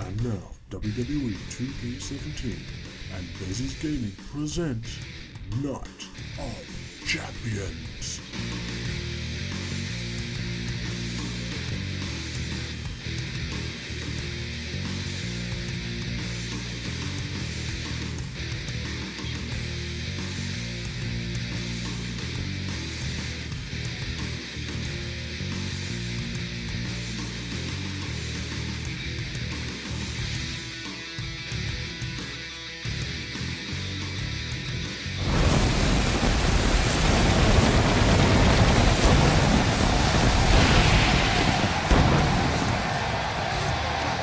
And now, WWE 2K17 and Bezos Gaming present Night of Champions.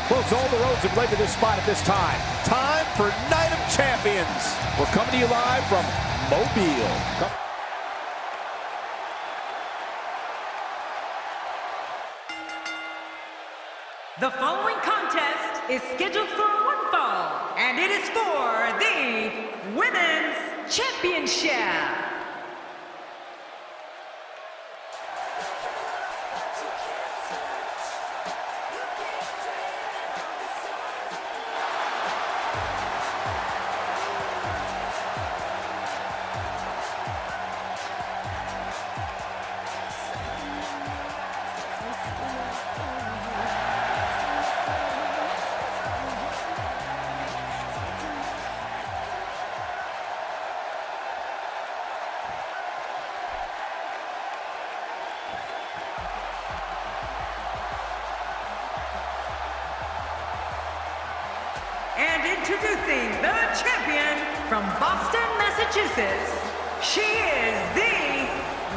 Folks, all the roads have led to this spot at this time. Time for Night of Champions. We're coming to you live from Mobile. The following contest is scheduled for one fall, and it is for the Women's Championship. And introducing the champion from Boston, Massachusetts, she is the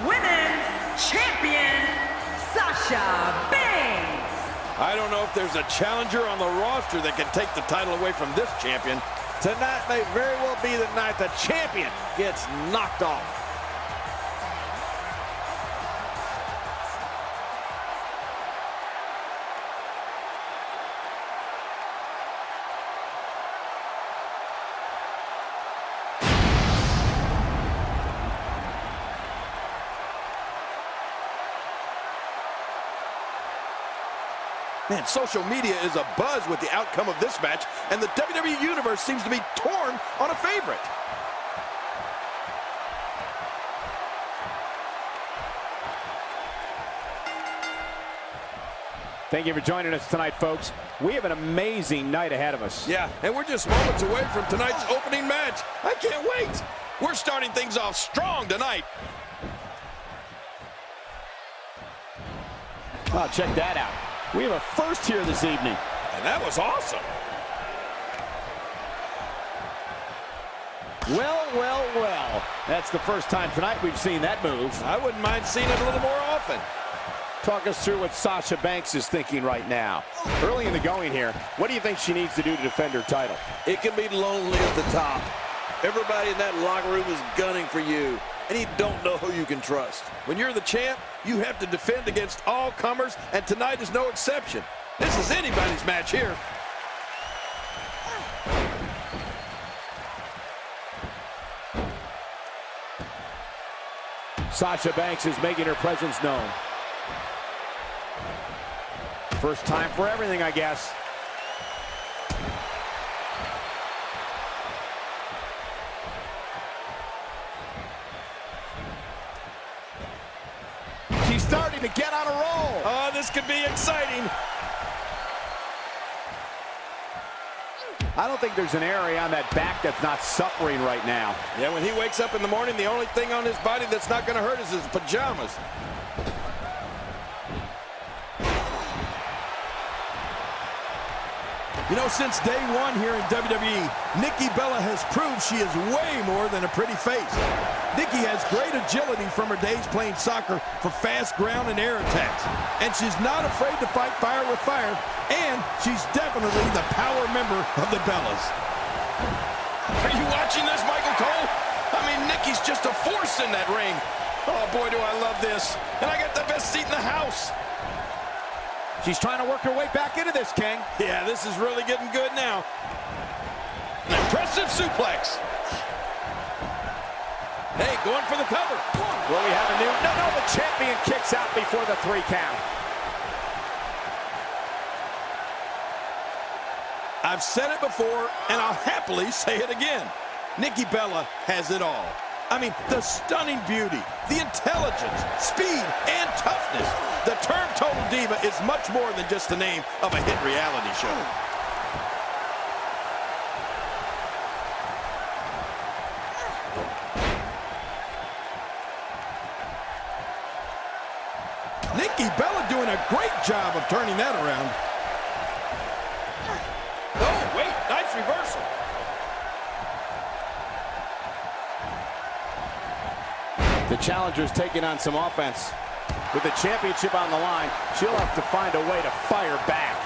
Women's Champion, Sasha Banks. I don't know if there's a challenger on the roster that can take the title away from this champion. Tonight may very well be the night the champion gets knocked off. Man, social media is abuzz with the outcome of this match, and the WWE Universe seems to be torn on a favorite. Thank you for joining us tonight, folks. We have an amazing night ahead of us. Yeah, and we're just moments away from tonight's opening match. I can't wait. We're starting things off strong tonight. Oh, check that out. We have a first here this evening. And that was awesome. Well, well, well. That's the first time tonight we've seen that move. I wouldn't mind seeing it a little more often. Talk us through what Sasha Banks is thinking right now. Early in the going here, what do you think she needs to do to defend her title? It can be lonely at the top. Everybody in that locker room is gunning for you, and you don't know who you can trust. When you're the champ, you have to defend against all comers, and tonight is no exception. This is anybody's match here. Sasha Banks is making her presence known. First time for everything, I guess. She's starting to get on a roll. Oh, this could be exciting. I don't think there's an area on that back that's not suffering right now. Yeah, when he wakes up in the morning, the only thing on his body that's not going to hurt is his pajamas. You know, since day one here in WWE, Nikki Bella has proved she is way more than a pretty face. Nikki has great agility from her days playing soccer for fast ground and air attacks. And she's not afraid to fight fire with fire. And she's definitely the power member of the Bellas. Are you watching this, Michael Cole? I mean, Nikki's just a force in that ring. Oh, boy, do I love this. And I got the best seat in the house. She's trying to work her way back into this, King. Yeah, this is really getting good now. An impressive suplex. Hey, going for the cover. Will we have a new... No, the champion kicks out before the 3 count. I've said it before, and I'll happily say it again. Nikki Bella has it all. I mean, the stunning beauty, the intelligence, speed, and toughness. The term Total Diva is much more than just the name of a hit reality show. Nikki Bella doing a great job of turning that around. Oh, wait, nice reversal. The challenger's taking on some offense. With the championship on the line, she'll have to find a way to fire back.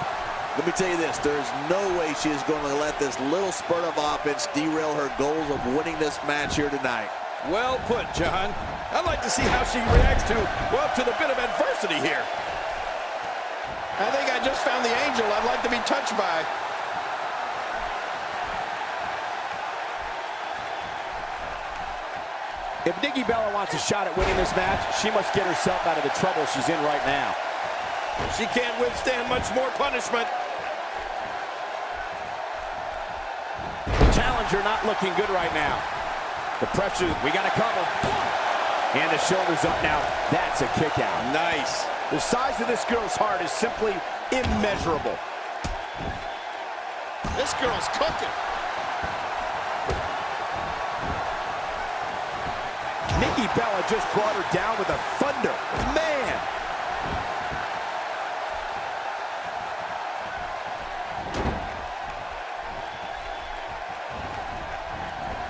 Let me tell you this, there's no way she is going to let this little spurt of offense derail her goals of winning this match here tonight. Well put, John. I'd like to see how she reacts to the bit of adversity here. I think I just found the angel I'd like to be touched by. If Nikki Bella wants a shot at winning this match, she must get herself out of the trouble she's in right now. She can't withstand much more punishment. The challenger not looking good right now. The pressure, we got to cover. And the shoulders up now. That's a kick out. Nice. The size of this girl's heart is simply immeasurable. This girl's cooking. Nikki Bella just brought her down with a thunder. Man!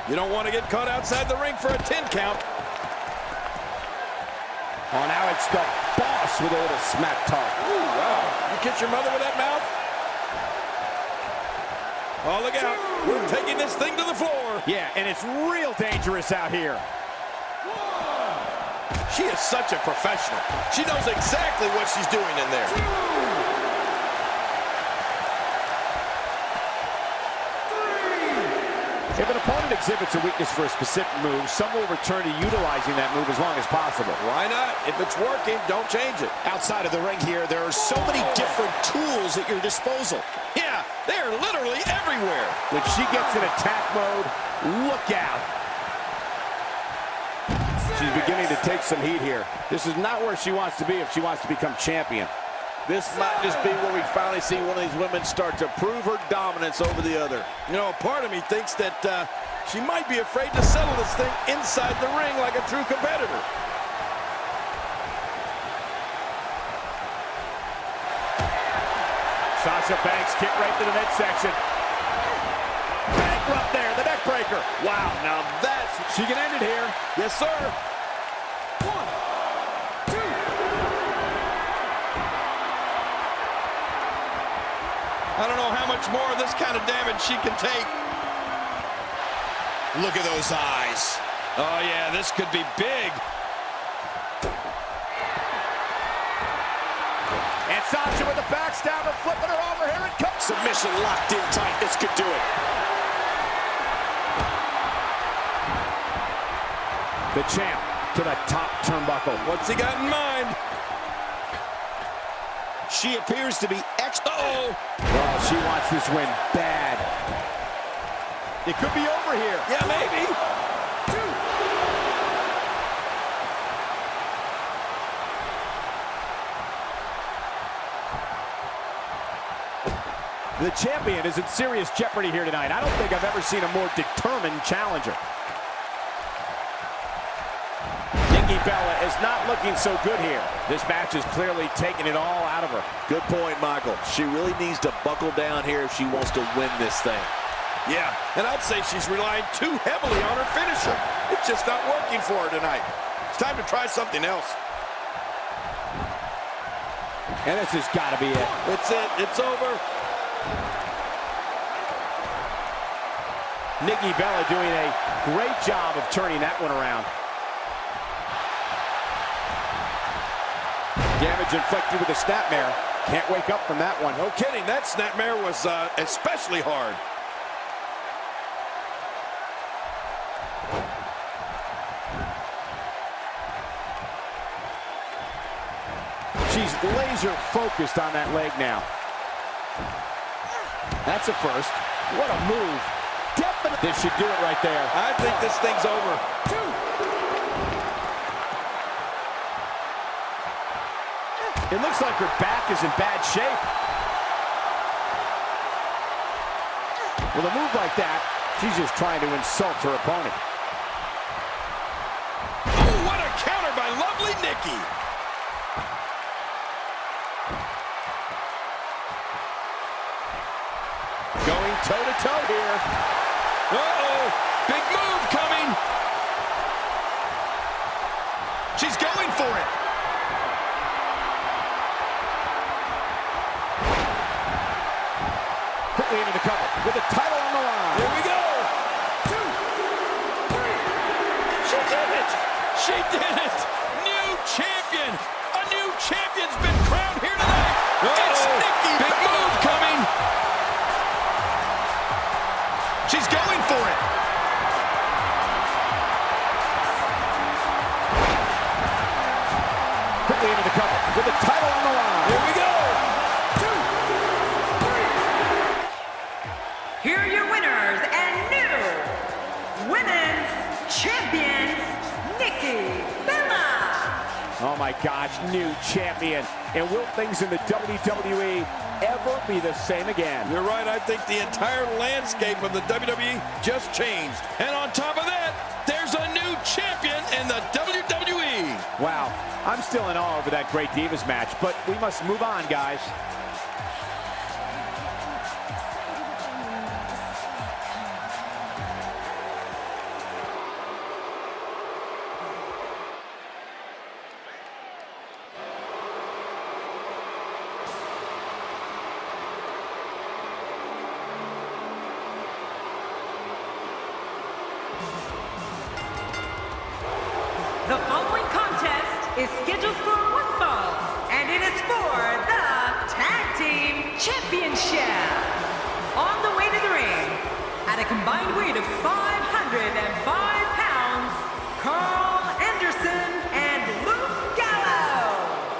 You don't want to get caught outside the ring for a 10 count. Oh, now it's the boss with a little smack talk. Ooh, wow. You kiss your mother with that mouth? Oh, look out. We're taking this thing to the floor. Yeah, and it's real dangerous out here. She is such a professional. She knows exactly what she's doing in there. If an opponent exhibits a weakness for a specific move, some will return to utilizing that move as long as possible. Why not? If it's working, don't change it. Outside of the ring here, there are so many different tools at your disposal. Yeah, they're literally everywhere. When she gets in attack mode, look out. She's beginning to take some heat here. This is not where she wants to be if she wants to become champion. This might just be where we finally see one of these women start to prove her dominance over the other. You know, part of me thinks that she might be afraid to settle this thing inside the ring like a true competitor. Sasha Banks kick right to the midsection. Bankrupt there, the neck breaker. Wow, now that's... She can end it here. Yes, sir. 1, 2. I don't know how much more of this kind of damage she can take. Look at those eyes. Oh, yeah, this could be big. And Sasha with the backstabber, flipping her over. Here it comes. Submission locked in tight. This could do it. The champ to the top turnbuckle. What's he got in mind? She appears to be Uh-oh. Oh, she wants this win bad. It could be over here. Yeah, maybe. 2. The champion is in serious jeopardy here tonight. I don't think I've ever seen a more determined challenger. Nikki Bella is not looking so good here. This match is clearly taking it all out of her. Good point, Michael. She really needs to buckle down here if she wants to win this thing. Yeah, and I'd say she's relying too heavily on her finisher. It's just not working for her tonight. It's time to try something else. And this has got to be it. It's it. It's over. Nikki Bella doing a great job of turning that one around. Damage inflicted with a snapmare. Can't wake up from that one. No kidding. That snapmare was especially hard. She's laser focused on that leg now. That's a first. What a move. Definitely. This should do it right there. I think this thing's over. 2. It looks like her back is in bad shape. With a move like that, she's just trying to insult her opponent. Oh, what a counter by lovely Nikki. Going toe-to-toe here. Uh-oh, big move coming. She's going for it. Quickly into the cover with the title on the line. Here we go. 2, 3. She did it. She did it. New champion. A new champion's been crowned here tonight. It's Nikki. Big move coming. She's going for it. Quickly into the cover with the title on the line. Here we go. 2, 3. Here are your winners and new women's champions, Nikki Bella. Oh my gosh, new champion. And will things in the WWE ever be the same again? You're right. I think the entire landscape of the WWE just changed. And on top of that, there's a new champion in the WWE. Wow, I'm still in awe over that great Divas match, but we must move on, guys. The following contest is scheduled for one fall, and it is for the Tag Team Championship. On the way to the ring, at a combined weight of 505 pounds, Carl Anderson and Luke Gallows,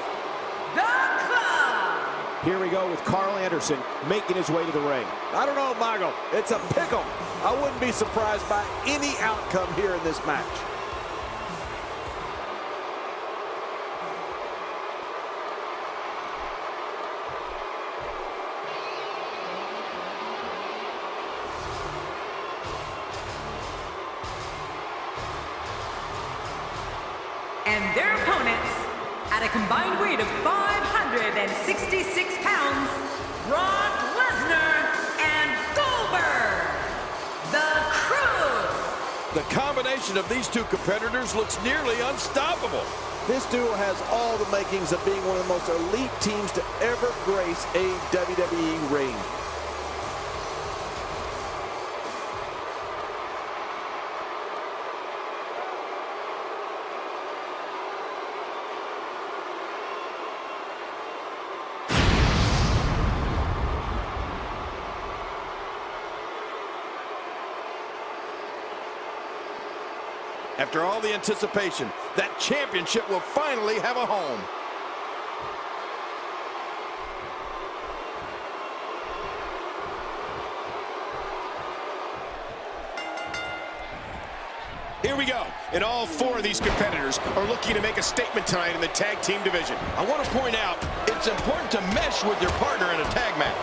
the Club. Here we go with Carl Anderson making his way to the ring. I don't know, Michael. It's a pickle. I wouldn't be surprised by any outcome here in this match. And their opponents, at a combined weight of 566 pounds, Brock Lesnar and Goldberg, the Crew. The combination of these two competitors looks nearly unstoppable. This duo has all the makings of being one of the most elite teams to ever grace a WWE ring. After all the anticipation, that championship will finally have a home. Here we go. And all 4 of these competitors are looking to make a statement tonight in the tag team division. I want to point out, it's important to mesh with your partner in a tag match.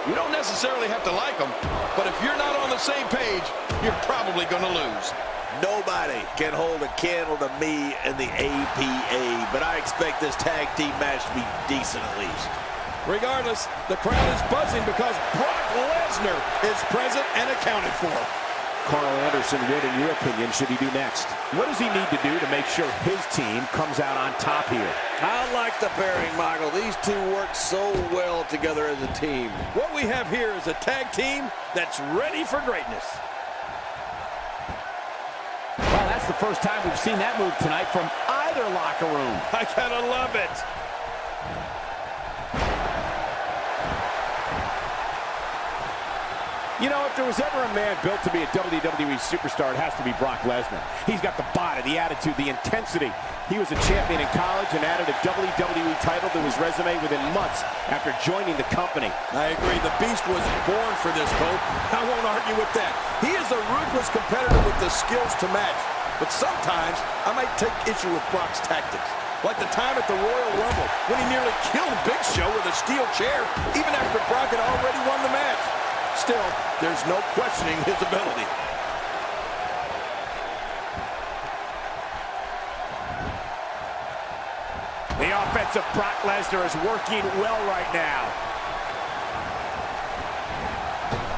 You don't necessarily have to like them, but if you're not on the same page, you're probably going to lose. Nobody can hold a candle to me in the APA, but I expect this tag team match to be decent at least. Regardless, the crowd is buzzing because Brock Lesnar is present and accounted for. Carl Anderson, what in your opinion should he do next? What does he need to do to make sure his team comes out on top here? I like the pairing, Michael. These two work so well together as a team. What we have here is a tag team that's ready for greatness. Well, that's the first time we've seen that move tonight from either locker room. I gotta love it. You know, if there was ever a man built to be a WWE superstar, it has to be Brock Lesnar. He's got the body, the attitude, the intensity. He was a champion in college and added a WWE title to his resume within months after joining the company. I agree. The Beast was born for this, Cole. I won't argue with that. He is a ruthless competitor with the skills to match. But sometimes I might take issue with Brock's tactics. Like the time at the Royal Rumble when he nearly killed Big Show with a steel chair, even after Brock had already won the match. Still, there's no questioning his ability. The offense of Brock Lesnar is working well right now.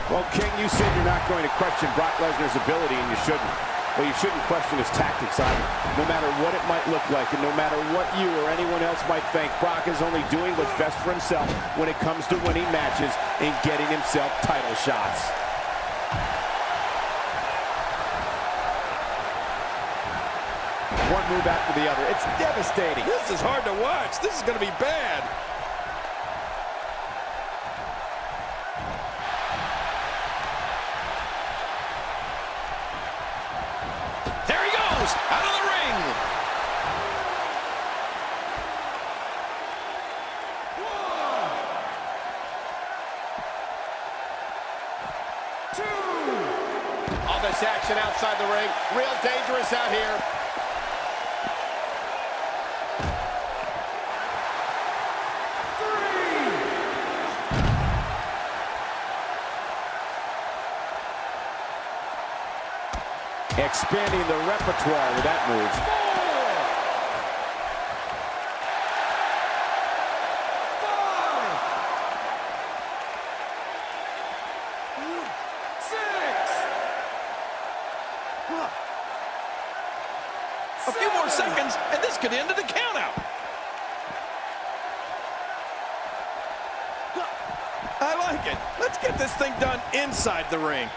Well, King, you said you're not going to question Brock Lesnar's ability, and you shouldn't. Well, you shouldn't question his tactics either. No matter what it might look like, and no matter what you or anyone else might think, Brock is only doing what's best for himself when it comes to winning matches and getting himself title shots. One move after the other. It's devastating. This is hard to watch. This is going to be bad. There he goes, out of the ring. All this action outside the ring. Real dangerous out here. Expanding the repertoire with that move. 5, 6. A few more seconds, and this could end the countout. I like it. Let's get this thing done inside the ring.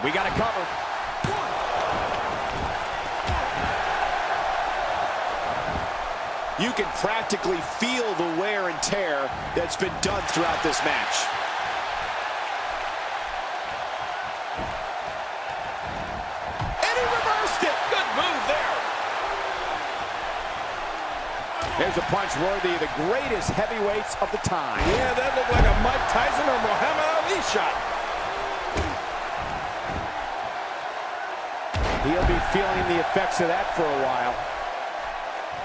We got to cover. You can practically feel the wear and tear that's been done throughout this match. And he reversed it. Good move there. There's a punch worthy of the greatest heavyweights of the time. Yeah, that looked like a Mike Tyson or Muhammad Ali shot. He'll be feeling the effects of that for a while.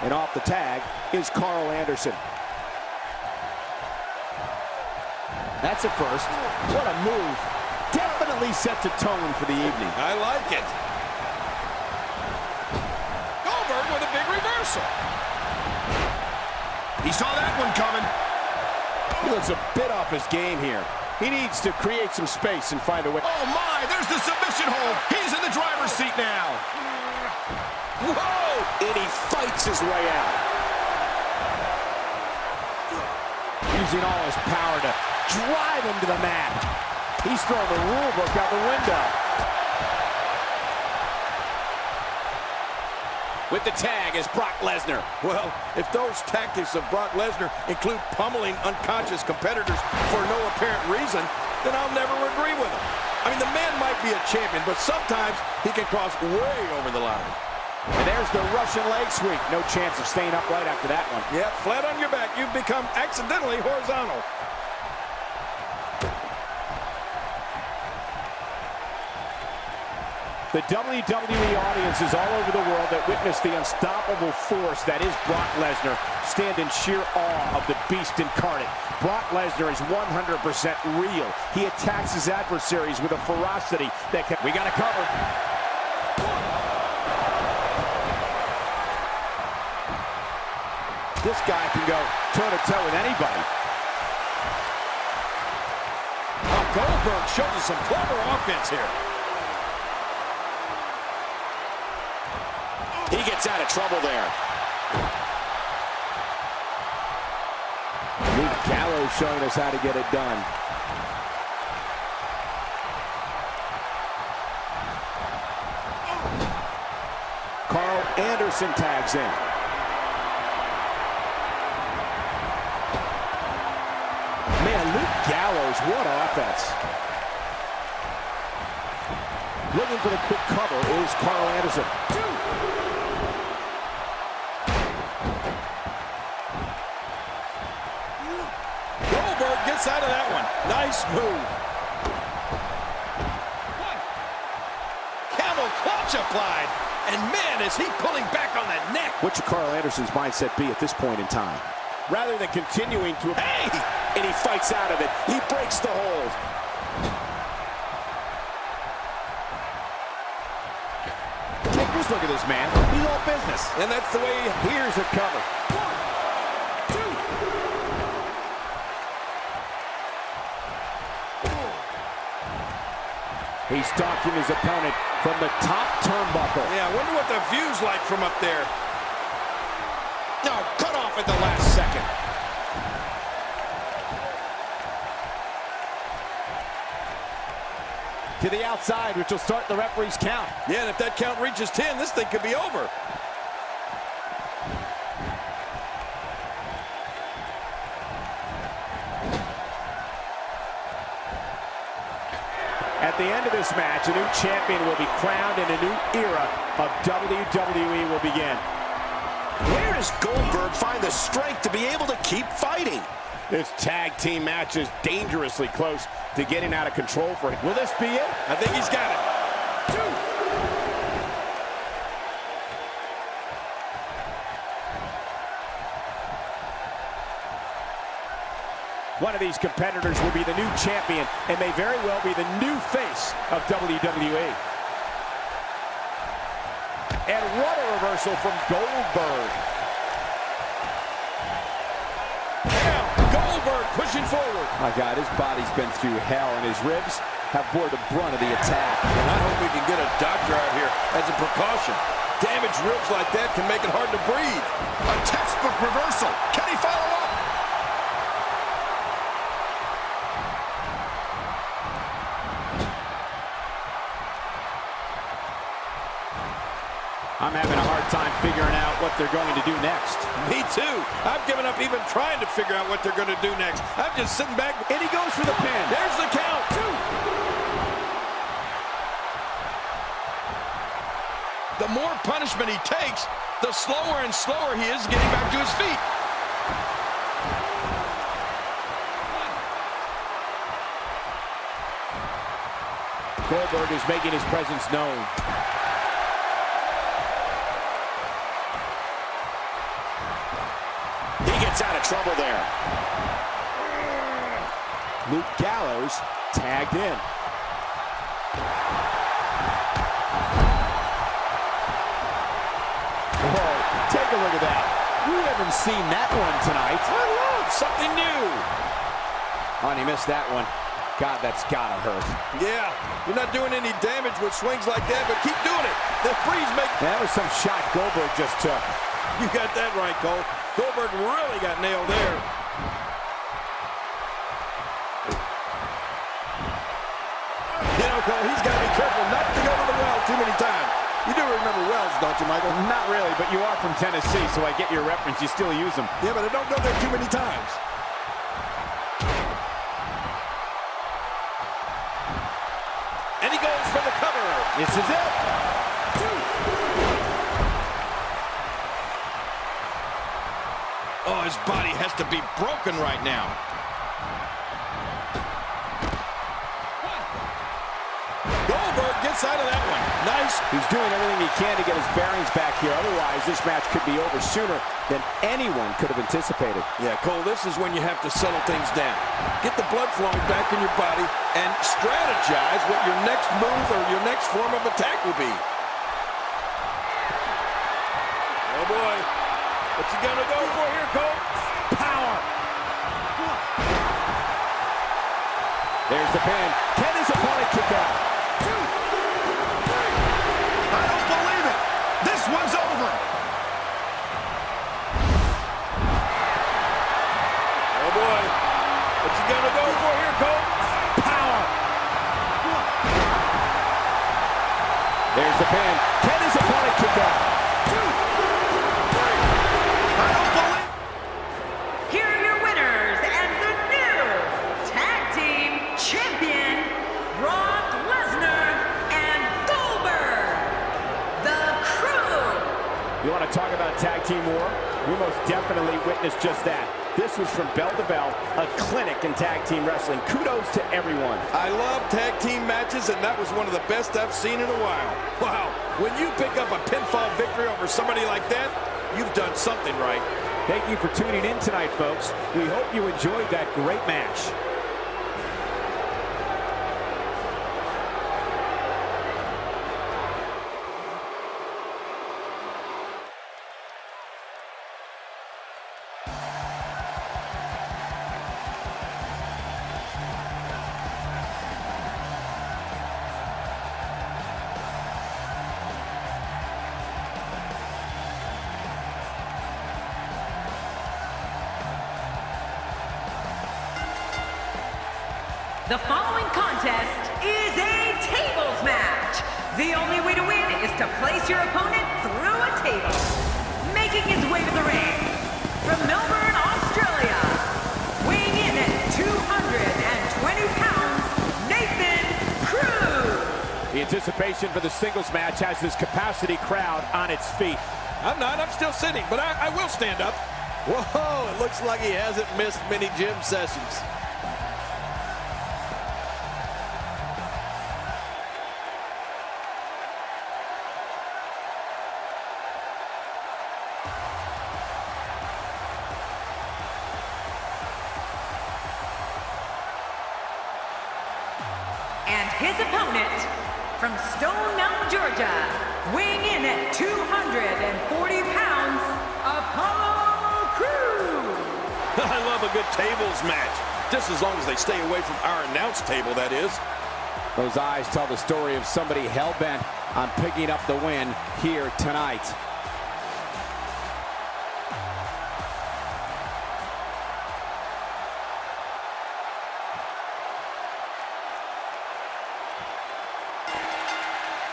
And off the tag is Carl Anderson. That's a first. What a move. Definitely sets a tone for the evening. I like it. Goldberg with a big reversal. He saw that one coming. He looks a bit off his game here. He needs to create some space and find a way. Oh my, there's the submission hold. He's in the driver's seat now. Whoa! And he fights his way out. Using all his power to drive him to the mat. He's throwing the rule book out the window. With the tag is Brock Lesnar. Well, if those tactics of Brock Lesnar include pummeling unconscious competitors for no apparent reason, then I'll never agree with him. I mean, the man might be a champion, but sometimes he can cross way over the line. And there's the Russian leg sweep. No chance of staying upright after that one. Yep, flat on your back, you've become accidentally horizontal. The WWE audiences all over the world that witness the unstoppable force that is Brock Lesnar stand in sheer awe of the Beast incarnate. Brock Lesnar is 100% real. He attacks his adversaries with a ferocity that can... We got to cover. This guy can go toe-to-toe with anybody. Now Goldberg shows us some clever offense here. He gets out of trouble there. Luke Gallows showing us how to get it done. Carl Anderson tags in. offense. Looking for the quick cover is Carl Anderson. Goldberg gets out of that one. Nice move. Camel clutch applied. And man, is he pulling back on that neck. What should Carl Anderson's mindset be at this point in time? Rather than continuing to... Hey! And he fights out of it. He breaks the hold. Take this look at this man. He's all business. And that's the way Here's a cover. 1, 2. He's stalking his opponent from the top turnbuckle. Yeah, I wonder what the view's like from up there. No, cut off at the last second. To the outside, which will start the referee's count. Yeah, and if that count reaches 10, this thing could be over. At the end of this match, a new champion will be crowned and a new era of WWE will begin. Where does Goldberg find the strength to be able to keep fighting? This tag team match is dangerously close to getting out of control for him. Will this be it? I think he's got it. 2. One of these competitors will be the new champion and may very well be the new face of WWE. And what a reversal from Goldberg. Goldberg pushing forward. My God, his body's been through hell, and his ribs have bore the brunt of the attack. And I hope we can get a doctor out here as a precaution. Damaged ribs like that can make it hard to breathe. A textbook reversal. Can he follow up? I'm having a hard time figuring out what they're going to do next. Me too. I've given up even trying to figure out what they're going to do next. I'm just sitting back. And he goes for the pin. There's the count. 2. The more punishment he takes, the slower and slower he is getting back to his feet. Goldberg is making his presence known. Out of trouble there. Luke Gallows tagged in. Whoa, take a look at that. We haven't seen that one tonight. I love something new. Oh, and he missed that one. God, that's gotta hurt. Yeah, you're not doing any damage with swings like that, but keep doing it. The freeze make... That was some shot Goldberg just took. You got that right, Cole. Goldberg really got nailed there. You know, Cole, he's got to be careful not to go to the well too many times. You do remember wells, don't you, Michael? Not really, but you are from Tennessee, so I get your reference. You still use them. Yeah, but I don't go there too many times. And he goes for the cover. This is it. 2. Oh, his body has to be broken right now. 1. Goldberg gets out of that one. Nice. He's doing everything he can to get his bearings back here. Otherwise, this match could be over sooner than anyone could have anticipated. Yeah, Cole, this is when you have to settle things down. Get the blood flowing back in your body and strategize what your next move or your next form of attack will be. Oh, boy. What's he gonna go for here, Cole? Power. There's the pin. Can his opponent kick out? 2, 3. I don't believe it. This one's over. Oh, boy. What's he gonna go for here, Cole? Power. There's the pin. Can his opponent kick out? 2, 3. I don't believe it. Here are your winners and the new Tag Team Champions. tag team war? We most definitely witnessed just that. This was from bell to bell, a clinic in tag team wrestling. Kudos to everyone. I love tag team matches, and that was one of the best I've seen in a while. Wow, when you pick up a pinfall victory over somebody like that, you've done something right. Thank you for tuning in tonight, folks. We hope you enjoyed that great match. The following contest is a tables match. The only way to win is to place your opponent through a table. Making his way to the ring, from Melbourne, Australia, weighing in at 220 pounds, Nathan Cruz. The anticipation for the singles match has this capacity crowd on its feet. I'm still sitting, but I will stand up. Whoa, it looks like he hasn't missed many gym sessions. And his opponent, from Stone Mountain, Georgia, weighing in at 240 pounds, Apollo Crews. I love a good tables match, just as long as they stay away from our announce table, that is. Those eyes tell the story of somebody hell-bent on picking up the win here tonight.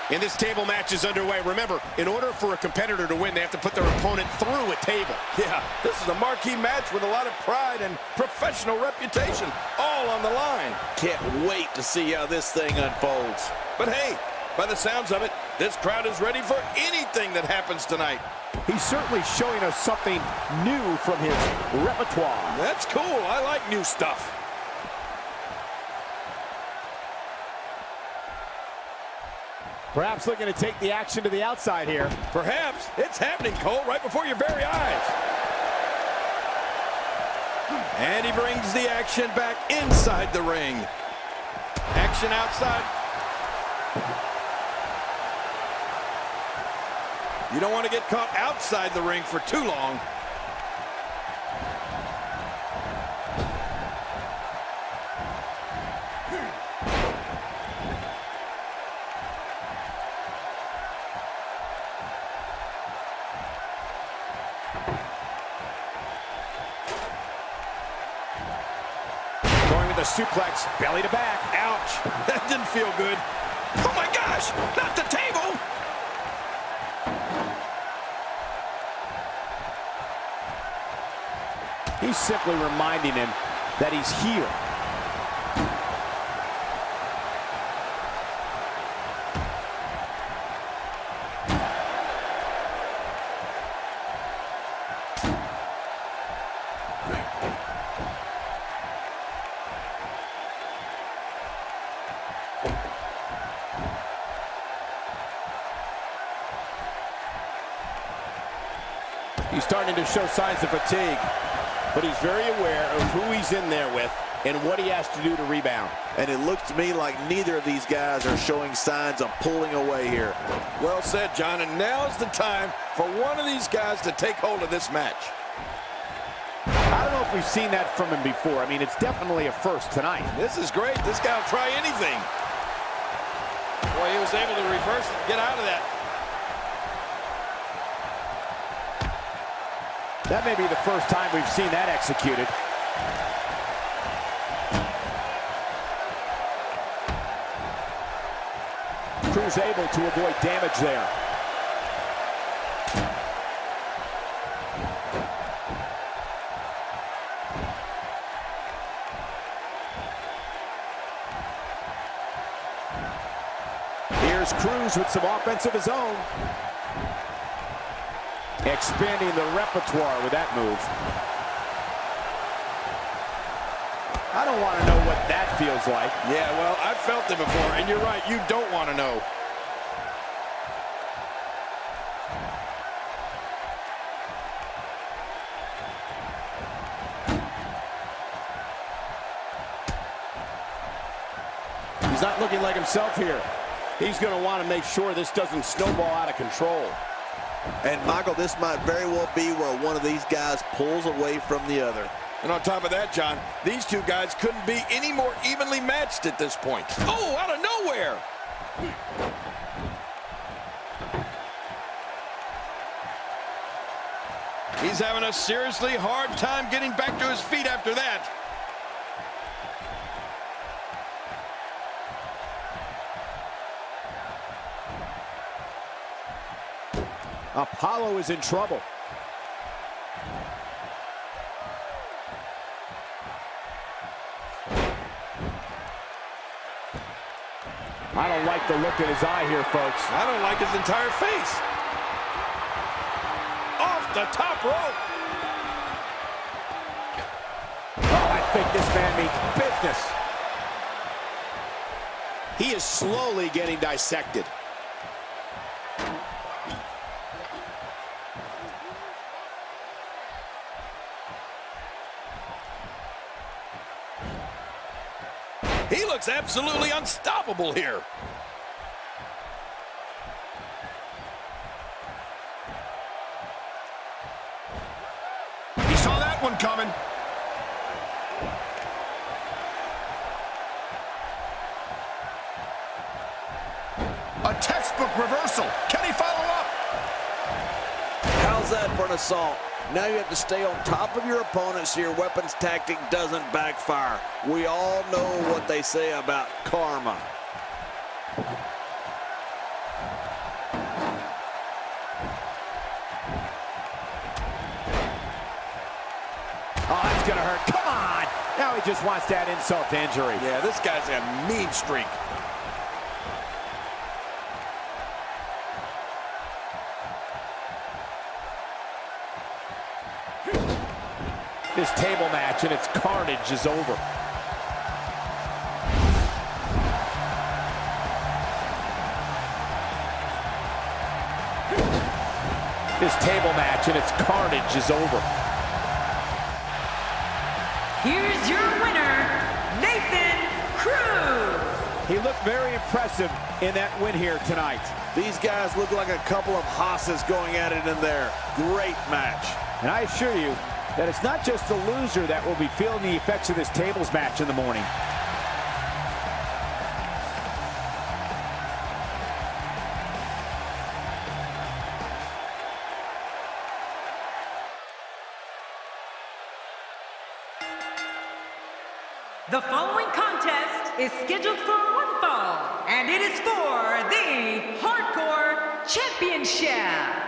And this table match is underway. Remember, in order for a competitor to win, they have to put their opponent through a table. Yeah, this is a marquee match with a lot of pride and professional reputation, all on the line. Can't wait to see how this thing unfolds. But hey, by the sounds of it, this crowd is ready for anything that happens tonight. He's certainly showing us something new from his repertoire. That's cool. I like new stuff. Perhaps looking to take the action to the outside here. Perhaps. It's happening, Cole, right before your very eyes. And he brings the action back inside the ring. Action outside. You don't want to get caught outside the ring for too long. The suplex, belly to back. Ouch. That didn't feel good. Oh my gosh, not the table. He's simply reminding him that he's here. He's starting to show signs of fatigue, but he's very aware of who he's in there with and what he has to do to rebound. And it looks to me like neither of these guys are showing signs of pulling away here. Well said, John, and now's the time for one of these guys to take hold of this match. I don't know if we've seen that from him before. I mean, it's definitely a first tonight. This is great. This guy will try anything. Boy, he was able to reverse it, get out of that. That may be the first time we've seen that executed. Cruz able to avoid damage there. Here's Cruz with some offense of his own. Expanding the repertoire with that move. I don't want to know what that feels like. Yeah, well, I've felt it before, and you're right, you don't want to know. He's not looking like himself here. He's going to want to make sure this doesn't snowball out of control. And, Michael, this might very well be where one of these guys pulls away from the other. And on top of that, John, these two guys couldn't be any more evenly matched at this point. Oh, out of nowhere! He's having a seriously hard time getting back to his feet after that. Apollo is in trouble. I don't like the look in his eye here, folks. I don't like his entire face. Off the top rope. Oh, I think this man means business. He is slowly getting dissected. He looks absolutely unstoppable here. He saw that one coming. A textbook reversal. Can he follow up? How's that for an assault? Now you have to stay on top of your opponent so your weapons tactic doesn't backfire. We all know what they say about karma. Oh, that's going to hurt. Come on. Now he just wants that insult to injury. Yeah, this guy's a mean streak. This table match and its carnage is over. This table match and its carnage is over. Here's your winner, Nathan Cruz. He looked very impressive in that win here tonight. These guys look like a couple of hosses going at it in there. Great match. And I assure you that it's not just the loser that will be feeling the effects of this tables match in the morning. The following contest is scheduled for one fall, and it is for the Hardcore Championship.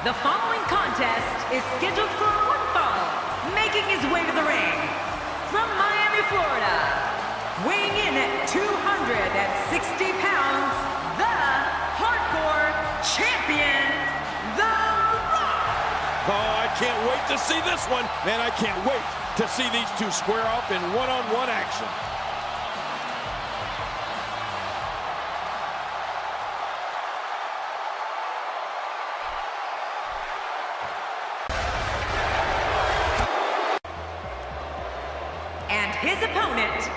The following contest is scheduled for one fall, making his way to the ring from Miami, Florida, weighing in at 260 pounds, the Hardcore Champion, The Rock. Oh, I can't wait to see this one. Man, I can't wait to see these two square off in one-on-one action. And his opponent,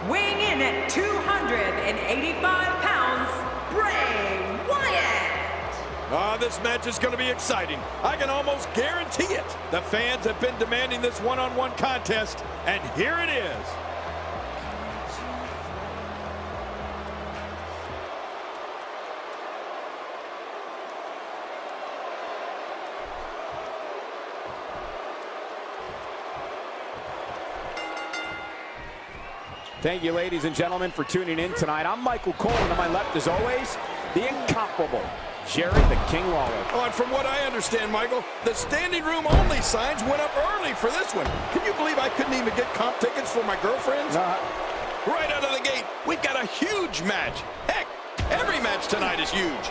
weighing in at 285 pounds, Bray Wyatt. This match is going to be exciting. I can almost guarantee it. The fans have been demanding this one-on-one contest, and here it is. Thank you, ladies and gentlemen, for tuning in tonight. I'm Michael Cole, and to my left, as always, the incomparable, Jerry the King Lawler. Oh, and from what I understand, Michael, the standing room only signs went up early for this one. Can you believe I couldn't even get comp tickets for my girlfriends? Right out of the gate, we've got a huge match. Heck, every match tonight is huge.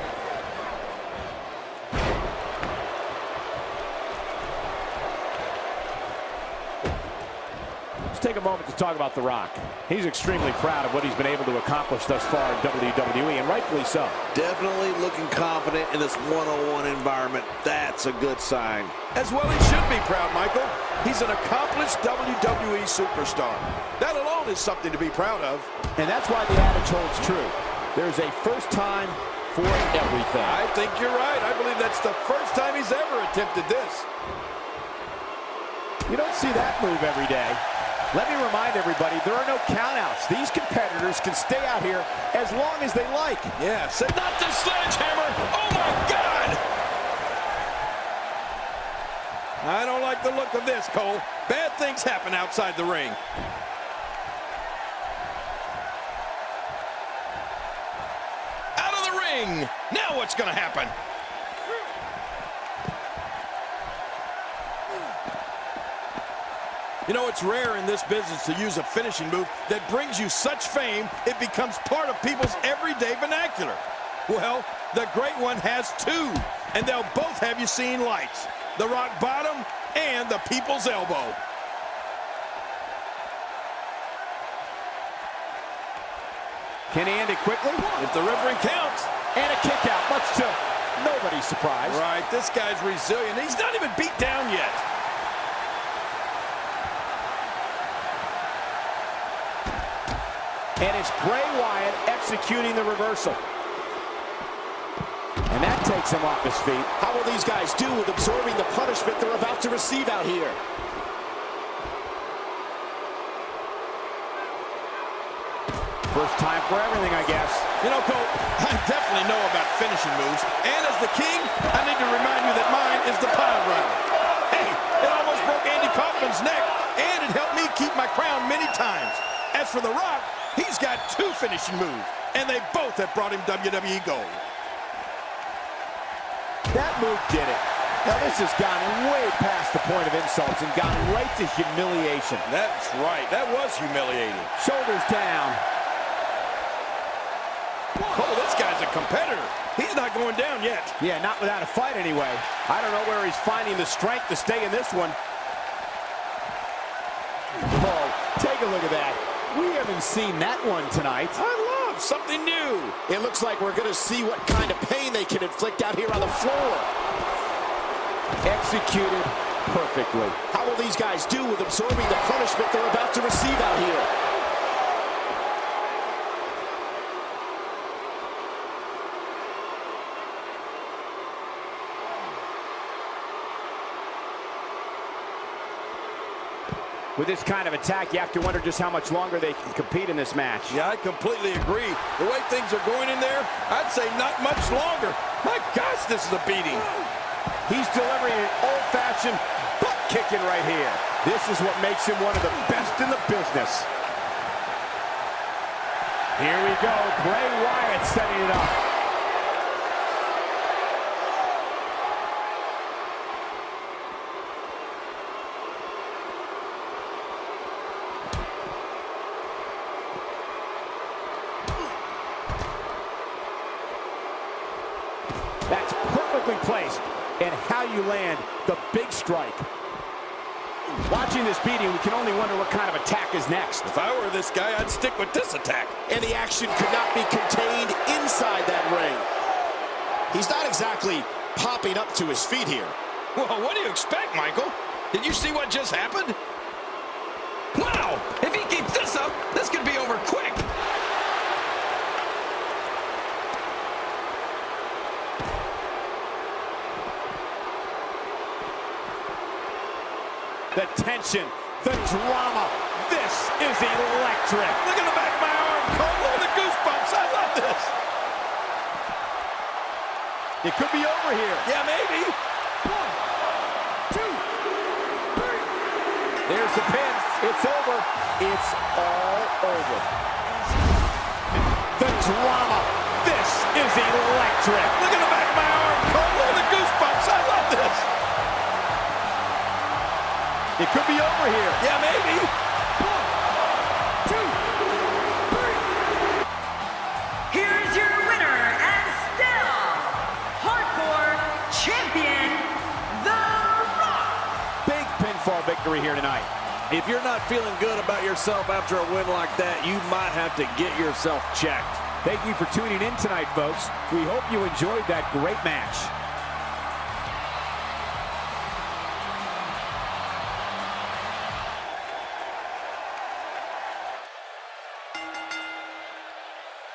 Let's take a moment to talk about The Rock. He's extremely proud of what he's been able to accomplish thus far in WWE, and rightfully so. Definitely looking confident in this one-on-one environment. That's a good sign. As well he should be proud, Michael. He's an accomplished WWE superstar. That alone is something to be proud of. And that's why the adage holds true. There's a first time for everything. I think you're right. I believe that's the first time he's ever attempted this. You don't see that move every day. Let me remind everybody, there are no countouts. These competitors can stay out here as long as they like. Yeah, said not the sledgehammer. Oh, my God! I don't like the look of this, Cole. Bad things happen outside the ring. Out of the ring! Now what's going to happen? You know, it's rare in this business to use a finishing move that brings you such fame, it becomes part of people's everyday vernacular. Well, the great one has two, and they'll both have you seeing lights. The rock bottom and the people's elbow. Can he end it quickly? If the referee counts. And a kick out, much to nobody's surprise. Right, this guy's resilient. He's not even beat down yet. And it's Bray Wyatt executing the reversal. And that takes him off his feet. How will these guys do with absorbing the punishment they're about to receive out here? First time for everything, I guess. You know, Cole, I definitely know about finishing moves. And as the king, I need to remind you that mine is the pile driver. Hey, it almost broke Andy Kaufman's neck, and it helped me keep my crown many times. As for The Rock, he's got two finishing moves, and they both have brought him WWE gold. That move did it. Now this has gone way past the point of insults and gone right to humiliation. That's right. That was humiliating. Shoulders down. Oh, this guy's a competitor. He's not going down yet. Yeah, not without a fight anyway. I don't know where he's finding the strength to stay in this one. Oh, take a look at that. We haven't seen that one tonight. I love something new. It looks like we're going to see what kind of pain they can inflict out here on the floor. Executed perfectly. How will these guys do with absorbing the punishment they're about to receive out here? With this kind of attack, you have to wonder just how much longer they can compete in this match. Yeah, I completely agree. The way things are going in there, I'd say not much longer. My gosh, this is a beating. He's delivering an old-fashioned butt kicking right here. This is what makes him one of the best in the business. Here we go, Bray Wyatt setting it up. That's perfectly placed, and how you land the big strike. Watching this beating, we can only wonder what kind of attack is next. If I were this guy, I'd stick with this attack. And the action could not be contained inside that ring. He's not exactly popping up to his feet here. Well, what do you expect, Michael? Did you see what just happened? Wow! If he keeps this up, this could be over quick. The tension, the drama, this is electric. Look at the back of my arm, Cole. Look at the goosebumps. I love this. It could be over here. Yeah, maybe. 1, 2, 3. There's the pin. It's over. It's all over. The drama. This is electric. Look at the back of my arm, Cole. Look at the goosebumps. I love this. It could be over here. Yeah, maybe. 1, 2, 3. Here's your winner and still hardcore champion, The Rock. Big pinfall victory here tonight. If you're not feeling good about yourself after a win like that, you might have to get yourself checked. Thank you for tuning in tonight, folks. We hope you enjoyed that great match.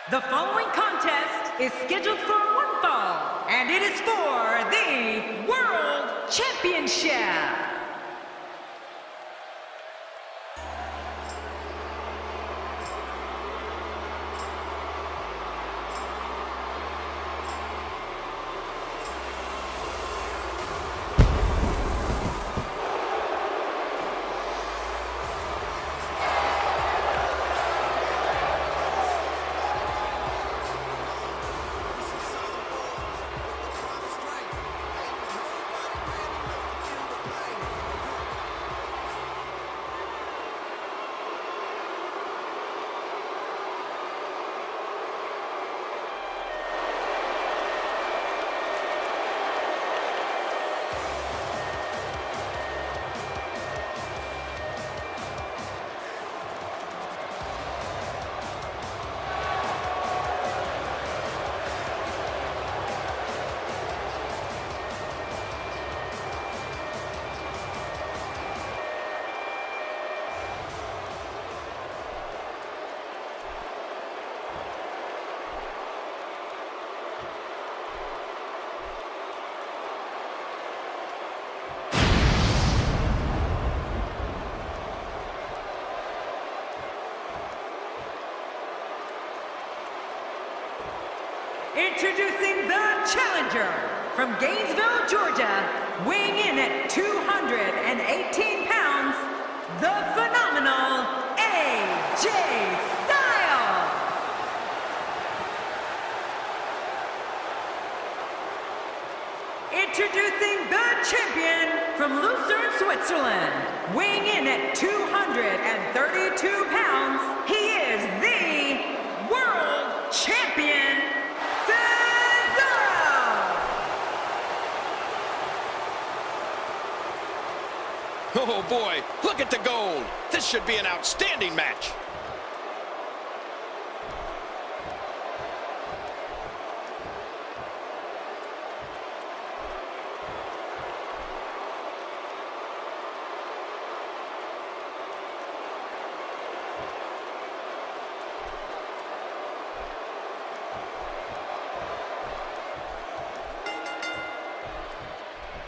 The following contest is scheduled for one fall, and it is for the World Championship. Introducing the challenger from Gainesville, Georgia, weighing in at 218 pounds, the phenomenal AJ Styles. Introducing the champion from Lucerne, Switzerland, weighing in at 232 pounds, he is the world champion, Oh, boy. Look at the gold. This should be an outstanding match.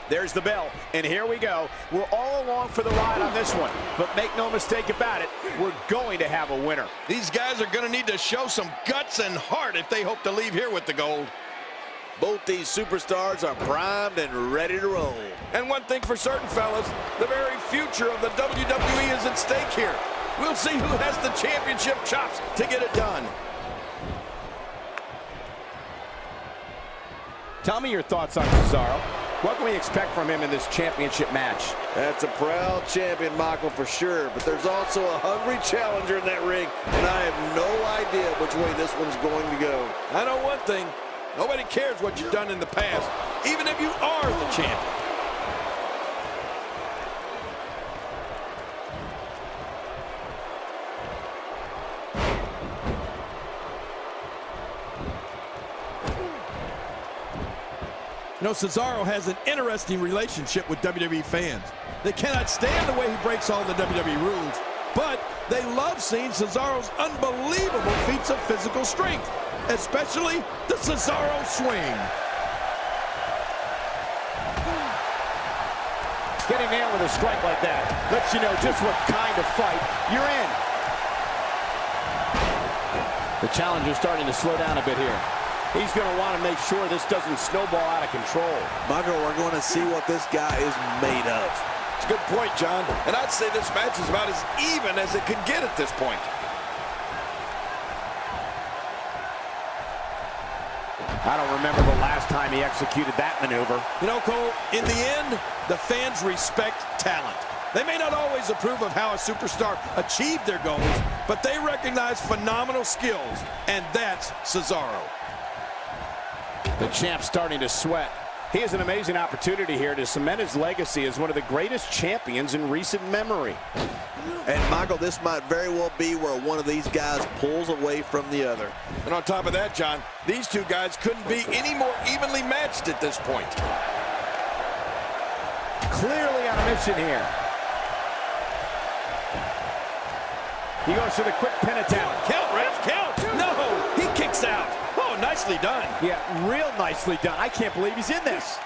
There's the bell, and here we go. We're all along for the ride on this one, but make no mistake about it, we're going to have a winner. These guys are going to need to show some guts and heart if they hope to leave here with the gold. Both these superstars are primed and ready to roll. And one thing for certain, fellas, the very future of the WWE is at stake here. We'll see who has the championship chops to get it done. Tell me your thoughts on Cesaro. What can we expect from him in this championship match? That's a proud champion, Michael, for sure. But there's also a hungry challenger in that ring, and I have no idea which way this one's going to go. I know one thing. Nobody cares what you've done in the past, even if you are the champion. You know, Cesaro has an interesting relationship with WWE fans. They cannot stand the way he breaks all the WWE rules, but they love seeing Cesaro's unbelievable feats of physical strength, especially the Cesaro swing. Getting nailed with a strike like that lets you know just what kind of fight you're in. The challenger's starting to slow down a bit here. He's going to want to make sure this doesn't snowball out of control. Michael, we're going to see what this guy is made of. It's a good point, John. And I'd say this match is about as even as it could get at this point. I don't remember the last time he executed that maneuver. You know, Cole, in the end, the fans respect talent. They may not always approve of how a superstar achieved their goals, but they recognize phenomenal skills, and that's Cesaro. The champ's starting to sweat. He has an amazing opportunity here to cement his legacy as one of the greatest champions in recent memory. And, Michael, this might very well be where one of these guys pulls away from the other. And on top of that, John, these two guys couldn't be any more evenly matched at this point. Clearly on a mission here. He goes for the quick pin attempt. Count, ref, count. No, he kicks out. Oh, nicely done. Yeah, real nicely done. I can't believe he's in this.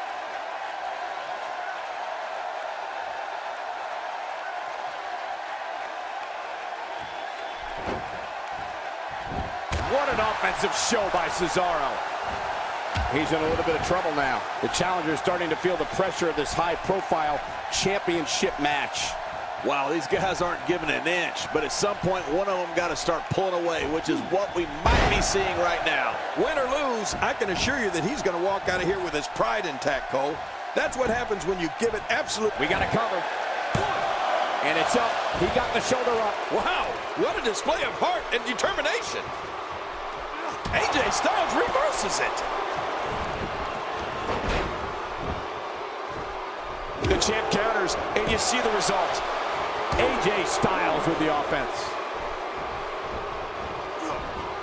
What an offensive show by Cesaro. He's in a little bit of trouble now. The challenger is starting to feel the pressure of this high-profile championship match. Wow, these guys aren't giving an inch, but at some point, one of them got to start pulling away, which is what we might be seeing right now. Win or lose, I can assure you that he's going to walk out of here with his pride intact, Cole. That's what happens when you give it absolute. We got it covered. And it's up. He got the shoulder up. Wow, what a display of heart and determination. AJ Styles reverses it. The champ counters, and you see the result. AJ Styles with the offense.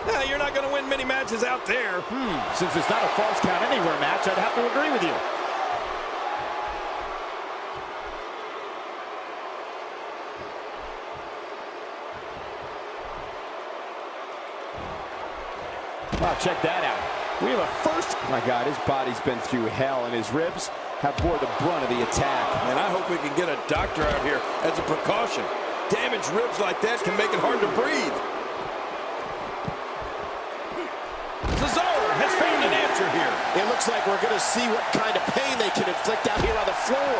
Yeah, you're not going to win many matches out there. Since it's not a false count anywhere match, I'd have to agree with you. Wow, check that out. We have a first. My God, his body's been through hell, and his ribs have bore the brunt of the attack. And I hope we can get a doctor out here as a precaution. Damaged ribs like that can make it hard to breathe. Cesaro has found an answer here. It looks like we're going to see what kind of pain they can inflict out here on the floor.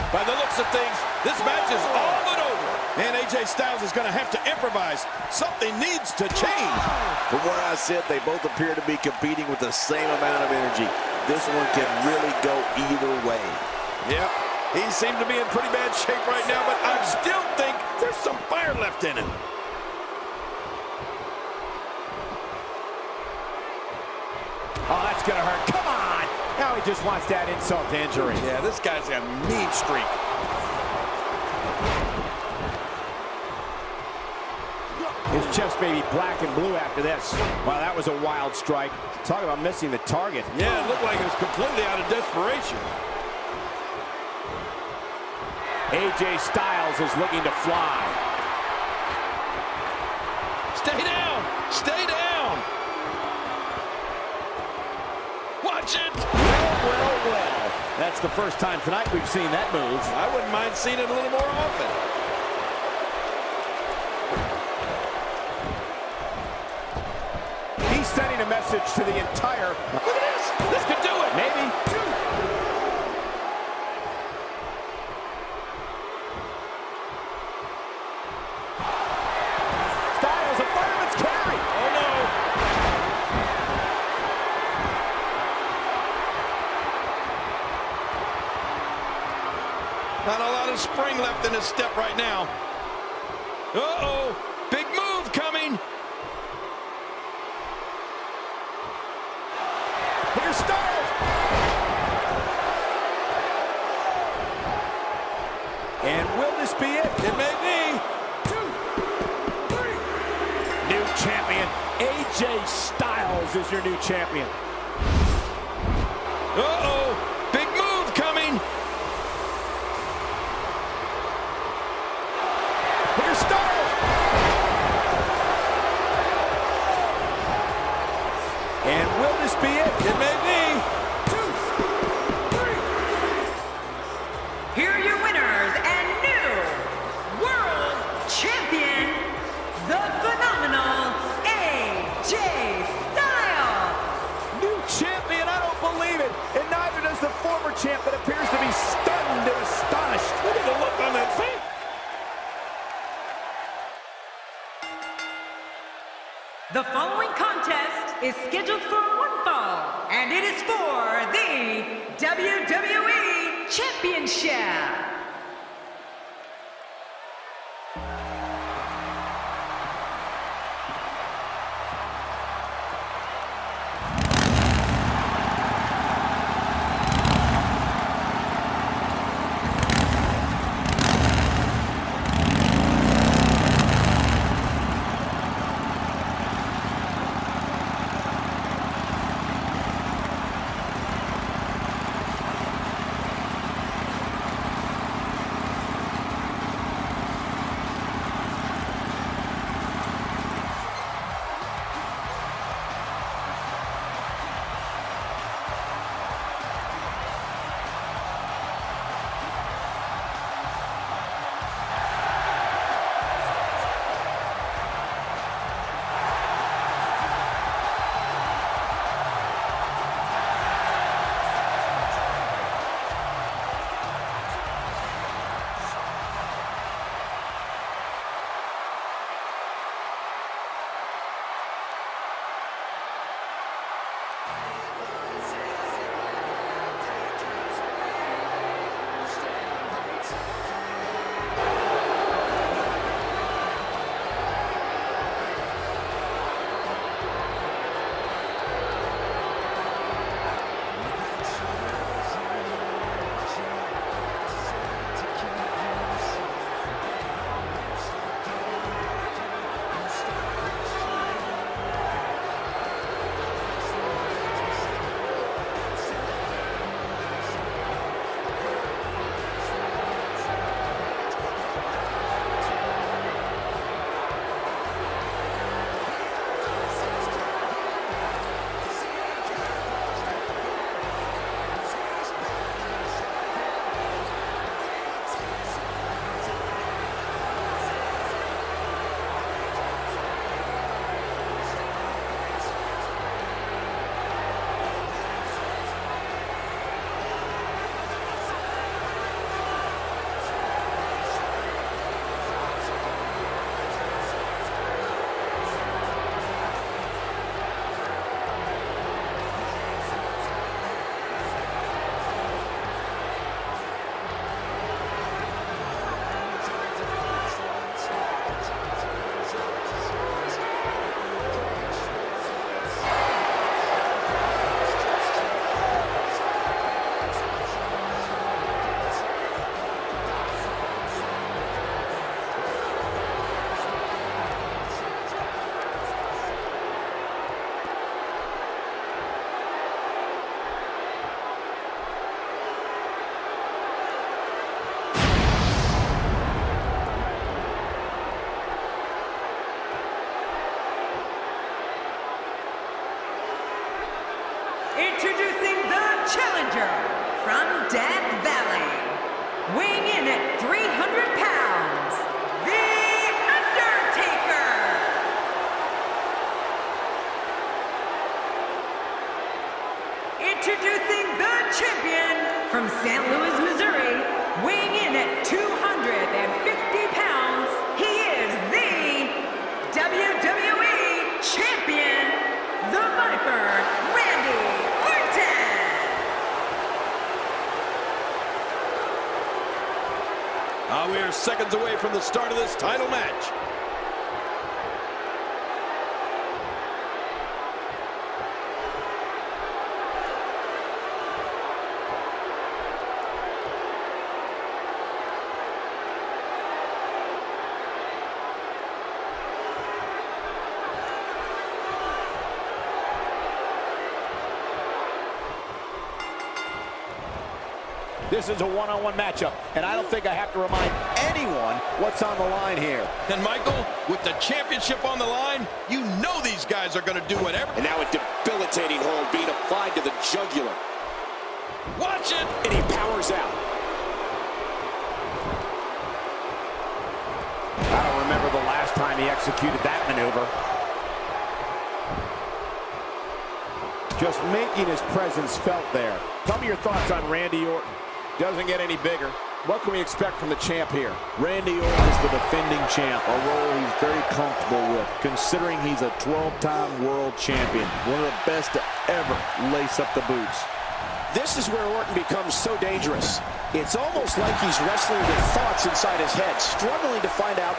By the looks of things, this match is all but over. And AJ Styles is going to have to improvise. Something needs to change. From where I sit, they both appear to be competing with the same amount of energy. This one can really go either way. Yep, he seemed to be in pretty bad shape right now, but I still think there's some fire left in him. Oh, that's going to hurt. Come on. Now he just wants that insult to injury. Yeah, this guy's a mean streak. His chest may be black and blue after this. Wow, that was a wild strike. Talk about missing the target. Yeah, it looked like it was completely out of desperation. AJ Styles is looking to fly. Stay down! Stay down! Watch it! Well. That's the first time tonight we've seen that move. I wouldn't mind seeing it a little more often. He's sending a message to the entire... Look at this! This could do it! Maybe. Styles, a fireman's carry! Oh, no! Not a lot of spring left in his step right now. Uh-oh! Big move coming! Here's Styles! And will this be it? It may be. 2, 3. New champion, AJ Styles is your new champion. Uh-oh! Big move coming! Here's Styles! And will this be it? It may be. 2, 3. Here are your winners and new World Champion, the phenomenal AJ Styles. New champion, I don't believe it. And neither does the former champ that appears to be stunned and astonished. Look at the look on that face. The following contest is scheduled for one fall, and it is for the WWE Championship. Introducing the challenger from Death Valley, weighing in at 300 pounds, The Undertaker. Introducing the champion from St. Louis, Missouri, weighing in at 250 pounds, he is the WWE Champion, the Viper, Randy Orton. We are seconds away from the start of this title match. This is a one-on-one matchup, and I don't think I have to remind anyone what's on the line here. And Michael, with the championship on the line, you know these guys are going to do whatever. And now a debilitating hold being applied to the jugular. Watch it! And he powers out. I don't remember the last time he executed that maneuver. Just making his presence felt there. Tell me your thoughts on Randy Orton. Doesn't get any bigger. What can we expect from the champ here? Randy Orton is the defending champ, a role he's very comfortable with, considering he's a 12-time world champion, one of the best to ever lace up the boots. This is where Orton becomes so dangerous. It's almost like he's wrestling with thoughts inside his head, struggling to find out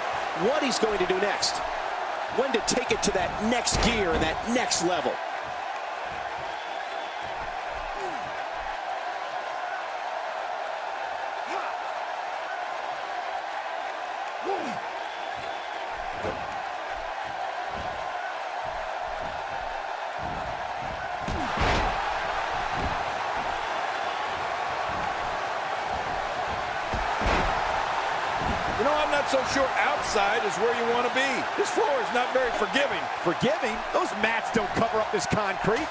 what he's going to do next, when to take it to that next gear and that next level. You know, I'm not so sure outside is where you want to be. This floor is not very forgiving. Forgiving? Those mats don't cover up this concrete.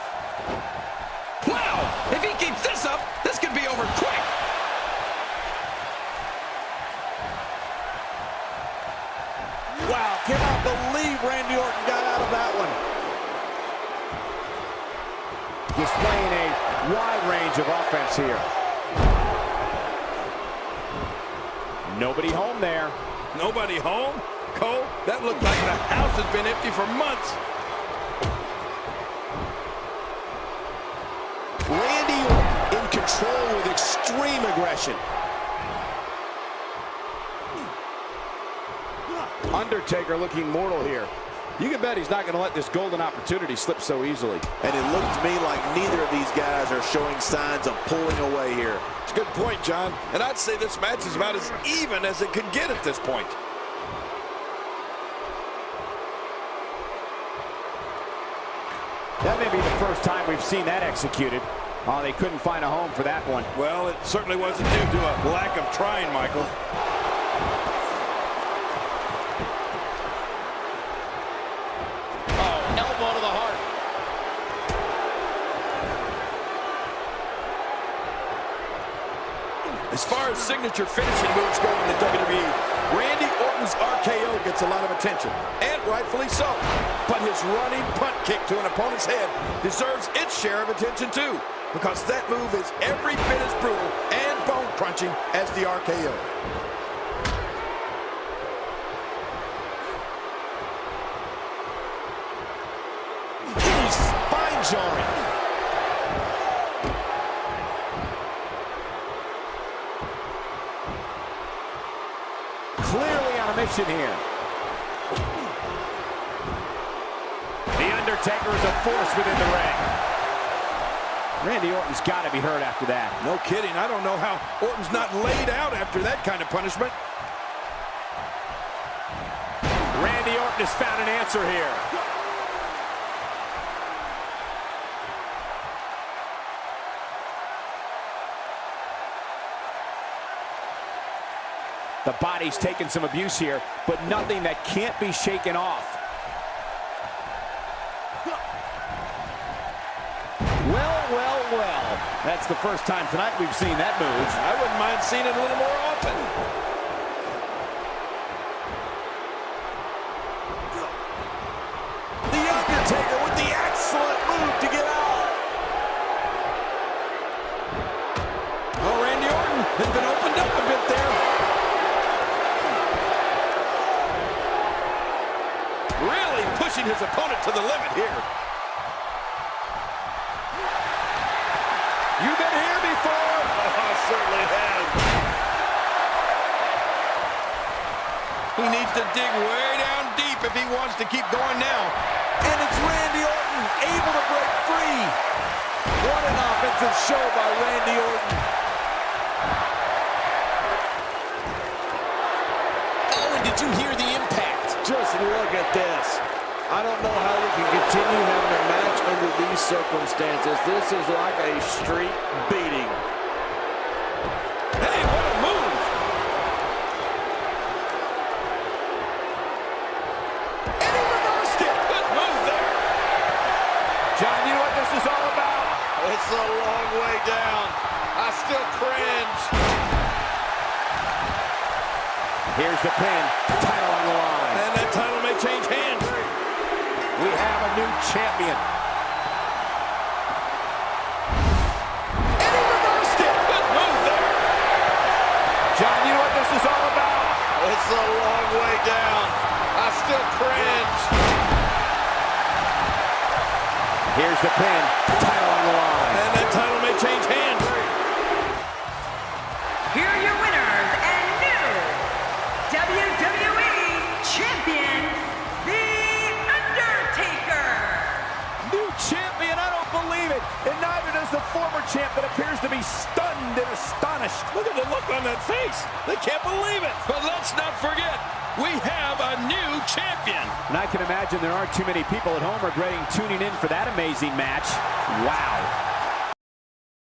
Wow! If he keeps this up, this could be over quick. Wow, cannot believe Randy Orton got out of that one. Displaying a wide range of offense here. Nobody home there. Nobody home? Cole, that looked like the house has been empty for months. Randy Orton in control with extreme aggression. Undertaker looking mortal here. You can bet he's not going to let this golden opportunity slip so easily. And it looks to me like neither of these guys are showing signs of pulling away here. It's a good point, John. And I'd say this match is about as even as it could get at this point. That may be the first time we've seen that executed. Oh, they couldn't find a home for that one. Well, it certainly wasn't due to a lack of trying, Michael. Elbow to the heart. As far as signature finishing moves go in the WWE, Randy Orton's RKO gets a lot of attention, and rightfully so. But his running punt kick to an opponent's head deserves its share of attention too, because that move is every bit as brutal and bone-crunching as the RKO. Spine-jarring. Clearly on a mission here. The Undertaker is a force within the ring. Randy Orton's got to be hurt after that. No kidding. I don't know how Orton's not laid out after that kind of punishment. Randy Orton has found an answer here. The body's taken some abuse here, but nothing that can't be shaken off. Well, well, well. That's the first time tonight we've seen that move. I wouldn't mind seeing it a little more often. The Undertaker with the excellent move to get out. Oh, Randy Orton has been opened up a bit there. Really pushing his opponent to the limit here. You've been here before. Oh, I certainly have. He needs to dig way down deep if he wants to keep going now. And it's Randy Orton able to break free. What an offensive show by Randy Orton. Oh, and did you hear the impact? Just look at this. I don't know how we can continue having a match under these circumstances. This is like a street beating. Hey, what a move! And he reversed it. Good move there. John, you know what this is all about? It's a long way down. I still cringe. Here's the pin. Title on the line. And that title may change hands. We have a new champion. And he reversed it. Good move there. John, a long way down. I still cringe. Here's the pin. Title on the line. And that title may change hands. Here are your winners and new WWE Champion, The Undertaker. New champion, I don't believe it. And neither does the former champ that appears to be stunned and astonished. Look at the look on that face. They can't believe it. But let's not forget, we have a new champion. And I can imagine there aren't too many people at home regretting tuning in for that amazing match. Wow.